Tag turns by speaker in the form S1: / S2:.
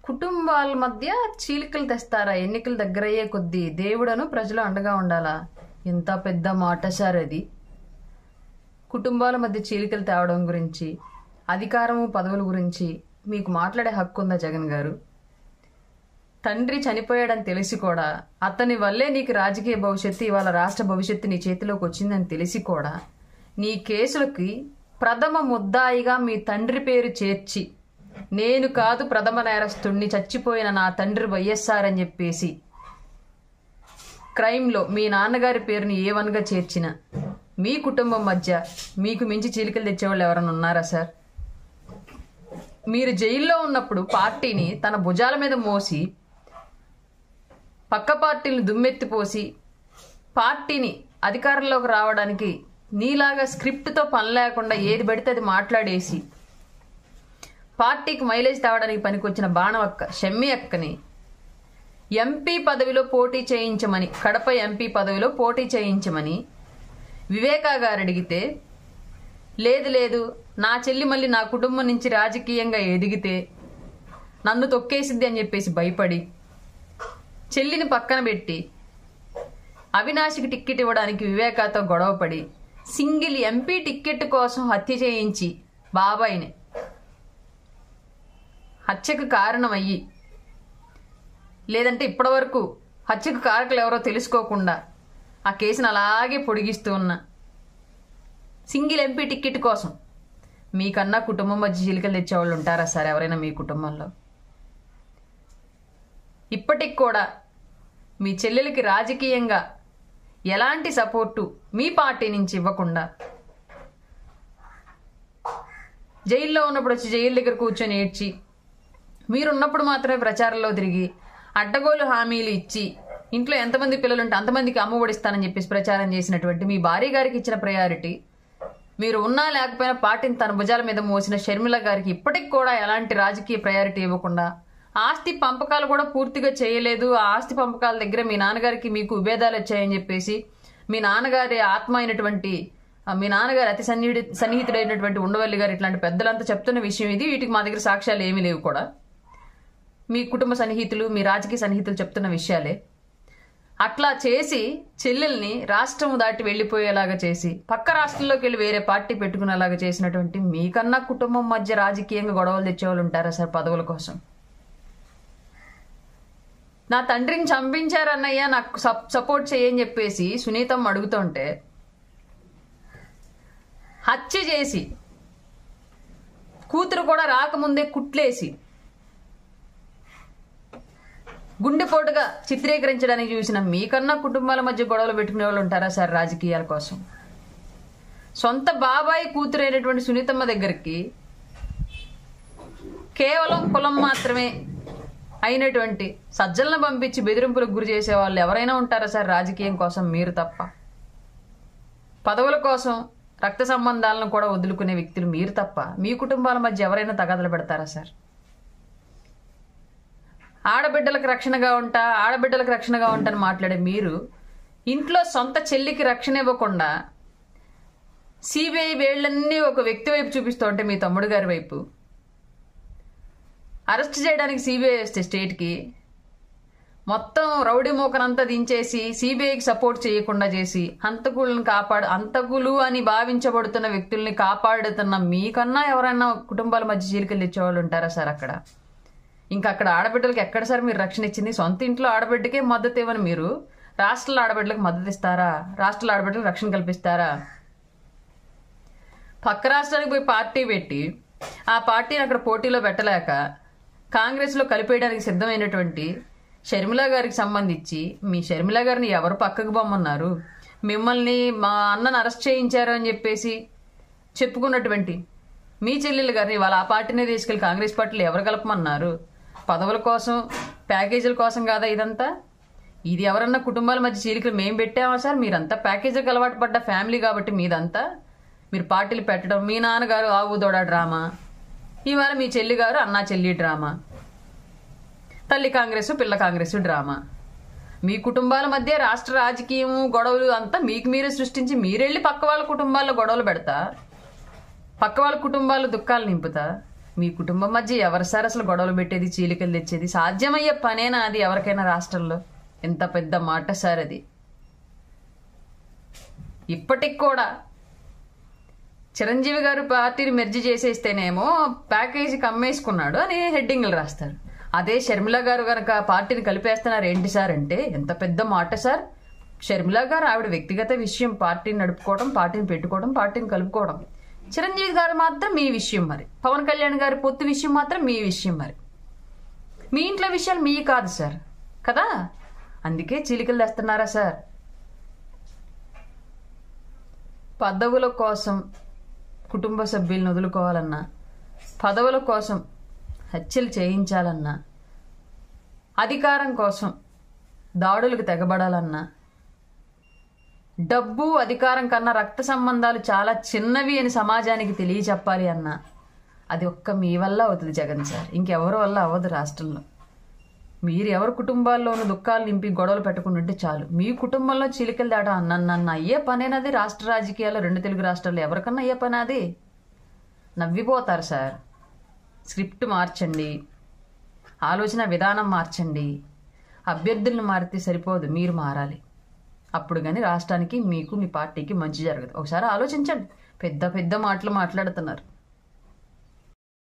S1: కుటుంబాల మధ్య చీలికలు తెస్తారా? ఎన్నికలు దగ్గరయ్యే కొద్దీ దేవుడను ప్రజలు అండగా ఉండాలా? ఎంత పెద్ద మాట సార్ అది. కుటుంబాల మధ్య చీలికలు తేవడం గురించి, అధికారము పదవుల గురించి మీకు మాట్లాడే హక్కు ఉందా జగన్ గారు? తండ్రి చనిపోయాడని తెలిసి కూడా, అతని వల్లే నీకు రాజకీయ భవిష్యత్తు, ఇవాళ రాష్ట్ర భవిష్యత్తు నీ చేతిలోకి వచ్చిందని తెలిసి కూడా నీ కేసులకి ప్రథమ ముద్దాయిగా మీ తండ్రి పేరు చేర్చి, నేను కాదు ప్రథమ నేరస్తుడిని, చచ్చిపోయిన నా తండ్రి వైఎస్ఆర్ అని చెప్పేసి క్రైమ్లో మీ నాన్నగారి పేరుని A1గా చేర్చిన మీ కుటుంబం మధ్య మీకు మించి చీలికలు తెచ్చేవాళ్ళు ఎవరైనా ఉన్నారా సార్? మీరు జైల్లో ఉన్నప్పుడు పార్టీని తన భుజాల మీద మోసి, పక్క పార్టీలను దుమ్మెత్తిపోసి, పార్టీని అధికారంలోకి రావడానికి నీలాగా స్క్రిప్ట్తో పని లేకుండా ఏది పడితే అది మాట్లాడేసి పార్టీకి మైలేజ్ తేవడానికి పనికొచ్చిన బాణవక్క షమ్మి అక్కని ఎంపీ పదవిలో పోటీ చేయించమని, కడప ఎంపీ పదవిలో పోటీ చేయించమని వివేకా గారు అడిగితే, లేదు లేదు నా చెల్లి మళ్ళీ నా కుటుంబం నుంచి రాజకీయంగా ఎదిగితే నన్ను తొక్కేసిద్ది అని చెప్పేసి భయపడి చెల్లిని పక్కన పెట్టి అవినాష్కి టిక్కెట్ ఇవ్వడానికి వివేకాతో గొడవపడి సింగిల్ ఎంపీ టిక్కెట్ కోసం హత్య చేయించి బాబాయిని హత్యకు కారణమయ్యి, లేదంటే ఇప్పటివరకు హత్యకు కారకులు ఎవరో తెలుసుకోకుండా ఆ కేసును అలాగే పొడిగిస్తూ ఉన్న సింగిల్ ఎంపీ టిక్కెట్ కోసం మీకన్నా కుటుంబం మధ్య చీలికలు తెచ్చేవాళ్ళు ఉంటారా సార్ ఎవరైనా మీ కుటుంబంలో? ఇప్పటికి కూడా మీ చెల్లెలకి రాజకీయంగా ఎలాంటి సపోర్టు మీ పార్టీ నుంచి ఇవ్వకుండా, జైల్లో ఉన్నప్పుడు వచ్చి జైలు దగ్గర కూర్చొని ఏడ్చి, మీరున్నప్పుడు మాత్రమే ప్రచారంలో తిరిగి అడ్డగోలు హామీలు ఇచ్చి, ఇంట్లో ఎంతమంది పిల్లలు ఉంటే అంతమందికి అమ్మఒడిస్తానని చెప్పేసి ప్రచారం చేసినటువంటి మీ భార్య గారికి ఇచ్చిన ప్రయారిటీ, మీరు ఉన్నా లేకపోయినా పార్టీని తన భుజాల మీద మోసిన షర్మిల గారికి ఇప్పటికి కూడా ఎలాంటి రాజకీయ ప్రయారిటీ ఇవ్వకుండా, ఆస్తి పంపకాలు కూడా పూర్తిగా చేయలేదు, ఆ ఆస్తి పంపకాల దగ్గర మీ నాన్నగారికి మీకు విభేదాలు వచ్చాయని చెప్పేసి మీ నాన్నగారి ఆత్మ అయినటువంటి, మీ నాన్నగారు అతి సన్నిహితుడైనటువంటి ఉండవల్లి గారు ఇట్లాంటి పెద్దలంతా చెప్తున్న విషయం ఇది. వీటికి మా దగ్గర సాక్ష్యాలు ఏమీ లేవు కూడా, మీ కుటుంబ సన్నిహితులు, మీ రాజకీయ సన్నిహితులు చెప్తున్న విషయాలే. అట్లా చేసి చెల్లెల్ని రాష్ట్రం దాటి వెళ్ళిపోయేలాగా చేసి, పక్క రాష్ట్రంలోకి వెళ్ళి వేరే పార్టీ పెట్టుకునేలాగా చేసినటువంటి మీకన్నా కుటుంబం మధ్య రాజకీయంగా గొడవలు తెచ్చేవాళ్ళు ఉంటారా సార్ పదవుల కోసం? నా తండ్రిని చంపించారన్నయ్య నాకు సపోర్ట్ చేయని చెప్పేసి సునీతమ్మ అడుగుతుంటే, హత్య చేసి కూతురు కూడా రాకముందే కుట్లేసి గుండెపోటుగా చిత్రీకరించడానికి చూసిన మీకన్నా కుటుంబాల మధ్య గొడవలు పెట్టుకునే వాళ్ళు ఉంటారా సార్ రాజకీయాల కోసం? సొంత బాబాయి కూతురు అయినటువంటి సునీతమ్మ దగ్గరికి కేవలం కులం మాత్రమే అయినటువంటి సజ్జలను పంపించి బెదిరింపులకు గురి చేసే వాళ్ళు ఎవరైనా ఉంటారా సార్ రాజకీయం కోసం మీరు తప్ప? పదవుల కోసం రక్త సంబంధాలను కూడా వదులుకునే వ్యక్తులు మీరు తప్ప మీ కుటుంబాల మధ్య ఎవరైనా తగాదలు పెడతారా సార్? ఆడబిడ్డలకు రక్షణగా ఉంటా, ఆడబిడ్డలకు రక్షణగా ఉంటాని మాట్లాడే మీరు ఇంట్లో సొంత చెల్లికి రక్షణ ఇవ్వకుండా సిబిఐ వేళ్లన్నీ ఒక వ్యక్తి వైపు చూపిస్తూ ఉంటే మీ తమ్ముడు గారి వైపు అరెస్ట్ చేయడానికి సిబిఐ వస్తే స్టేట్కి మొత్తం రౌడీ మోకనంతా దించేసి సిబిఐకి సపోర్ట్ చేయకుండా చేసి హంతకులు అని భావించబడుతున్న వ్యక్తుల్ని కాపాడుతున్న మీకన్నా ఎవరైనా కుటుంబాల మధ్య చీలికలు తెచ్చేవాళ్ళు ఉంటారా సార్ అక్కడ? ఇంకా అక్కడ ఆడబిడ్డలకు ఎక్కడ సార్ మీరు రక్షణ ఇచ్చింది? సొంత ఇంట్లో ఆడబిడ్డకే మద్దతు ఇవ్వని మీరు రాష్ట్రాల ఆడబిడ్డలకు మద్దతు ఇస్తారా? రాష్ట్రాల ఆడబిడ్డలకు రక్షణ కల్పిస్తారా? పక్క రాష్ట్రానికి పోయి పార్టీ పెట్టి ఆ పార్టీని అక్కడ పోటీలో పెట్టలేక కాంగ్రెస్లో కలిపేయడానికి సిద్ధమైనటువంటి షర్మిల గారికి సంబంధించి, మీ షర్మిల గారిని ఎవరు పక్కకు బొమ్మన్నారు? మిమ్మల్ని మా అన్నను అరెస్ట్ చేయించారు అని చెప్పేసి చెప్పుకున్నటువంటి మీ చెల్లెలు గారిని వాళ్ళ ఆ పార్టీనే తీసుకెళ్లి కాంగ్రెస్ పార్టీలో ఎవరు కలపమన్నారు? పదవుల కోసం, ప్యాకేజీల కోసం కాదా ఇదంతా? ఇది ఎవరన్నా కుటుంబాల మధ్య చీలికలు మేము పెట్టామా సార్? మీరంతా ప్యాకేజీలకు అలవాటు పడ్డ ఫ్యామిలీ కాబట్టి మీదంతా మీరు పార్టీలు పెట్టడం, మీ నాన్నగారు ఆవుదోడ డ్రామా, ఇవాళ మీ చెల్లి గారు అన్నా చెల్లి డ్రామా, తల్లి కాంగ్రెస్ పిల్ల కాంగ్రెస్ డ్రామా. మీ కుటుంబాల మధ్య రాష్ట్ర రాజకీయం గొడవలు అంతా మీకు మీరే సృష్టించి మీరెళ్ళి పక్క వాళ్ళ కుటుంబాల్లో గొడవలు పెడతా, పక్క వాళ్ళ కుటుంబాల్లో దుఃఖాలు నింపుతా, మీ కుటుంబం మధ్య ఎవరు సార్ అసలు గొడవలు పెట్టేది, చీలికలు తెచ్చేది? సాధ్యమయ్యే పనేనా అది ఎవరికైనా రాష్ట్రంలో? ఎంత పెద్ద మాట సార్ అది. ఇప్పటికి కూడా చిరంజీవి గారు పార్టీని మెర్జి చేసేస్తేనేమో ప్యాకేజీకి అమ్మేసుకున్నాడు అని హెడ్డింగ్లు రాస్తారు. అదే షర్మిల గారు కనుక పార్టీని కలిపేస్తున్నారు ఏంటి సార్ అంటే ఎంత పెద్ద మాట సార్. షర్మిల గారు ఆవిడ వ్యక్తిగత విషయం, పార్టీని నడుపుకోవడం, పార్టీని పెట్టుకోవడం, పార్టీని కలుపుకోవడం. చిరంజీవి గారు మాత్రం మీ విషయం మరి. పవన్ కళ్యాణ్ గారి పొత్తు విషయం మాత్రం మీ విషయం మరి. మీ ఇంట్లో విషయాలు మీ కాదు సార్ కదా. అందుకే చీలికలు తెస్తున్నారా సార్? పదవుల కోసం కుటుంబ సభ్యులను వదులుకోవాలన్నా, పదవుల కోసం హత్యలు చేయించాలన్నా, అధికారం కోసం దాడులకు తెగబడాలన్నా, డబ్బు అధికారం కన్నా రక్త సంబంధాలు చాలా చిన్నవి అని సమాజానికి తెలియచెప్పాలి అన్నా అది ఒక్క మీ వల్ల అవుతుంది జగన్ సార్. ఇంకెవరి వల్ల అవ్వదు రాష్ట్రంలో. మీరు ఎవరి కుటుంబాల్లోనూ దుఃఖాలు నింపి గొడవలు పెట్టుకుంటుంటే చాలు. మీ కుటుంబంలో చీలికలు దాట నన్ను అయ్యే పనేనది. రాష్ట్ర రాజకీయాల్లో 2 తెలుగు రాష్ట్రాల్లో ఎవరికన్నా అయ్యే పని అది. నవ్విపోతారు సార్. స్క్రిప్ట్ మార్చండి, ఆలోచన విధానం మార్చండి. అభ్యర్థులను మారితే సరిపోదు, మీరు మారాలి. అప్పుడు కానీ రాష్ట్రానికి, మీకు, మీ పార్టీకి మంచి జరగదు. ఒకసారి ఆలోచించండి. పెద్ద పెద్ద మాటలు మాట్లాడుతున్నారు.